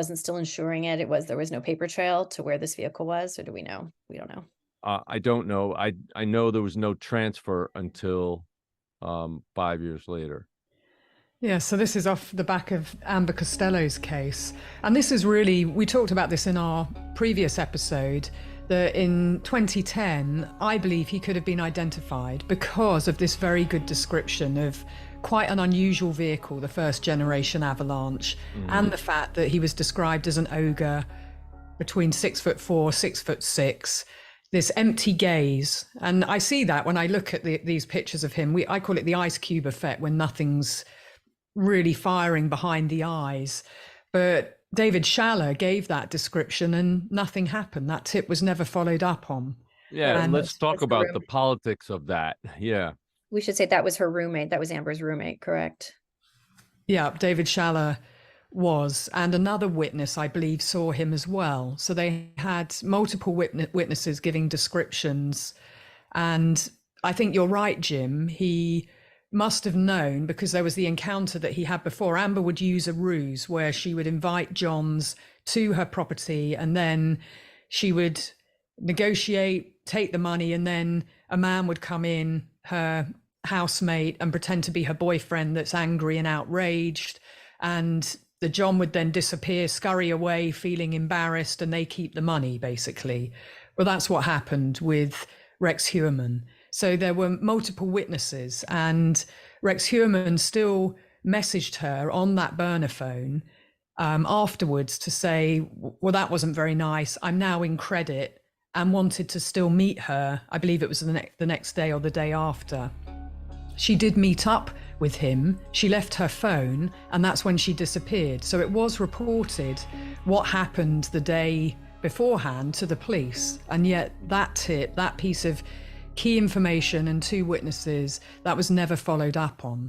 wasn't still insuring it, there was no paper trail to where this vehicle was, or do we know? We don't know. I don't know. I know there was no transfer until, 5 years later. Yeah, so this is off the back of Amber Costello's case. And this is really, we talked about this in our previous episode, that in 2010, I believe he could have been identified because of this very good description of quite an unusual vehicle, the first generation Avalanche, and the fact that he was described as an ogre between 6'4", 6'6", this empty gaze. And I see that when I look at these pictures of him. I call it the ice cube effect, when nothing's really firing behind the eyes. But David Schaller gave that description and nothing happened. That tip was never followed up on. Yeah, And let's talk That's the about the room. politics of that. Yeah. We should say that was her roommate. That was Amber's roommate, correct? yeah, David Schaller was, and another witness, I believe, saw him as well. So they had multiple witnesses giving descriptions. And I think you're right, Jim. He must have known, because there was the encounter that he had before. Amber would use a ruse where she would invite Johns to her property, and then she would negotiate, take the money, and then a man would come in, her housemate, and pretend to be her boyfriend that's angry and outraged. And the John would then disappear, scurry away, feeling embarrassed, and they keep the money, basically. Well, that's what happened with Rex Heuermann. So there were multiple witnesses, and Rex Heuermann still messaged her on that burner phone afterwards to say, well, that wasn't very nice. I'm now in credit, and wanted to still meet her. I believe it was the next day or the day after. She did meet up with him. She left her phone, and that's when she disappeared. So it was reported what happened the day beforehand to the police. And yet that tip, that piece of key information and two witnesses, that was never followed up on.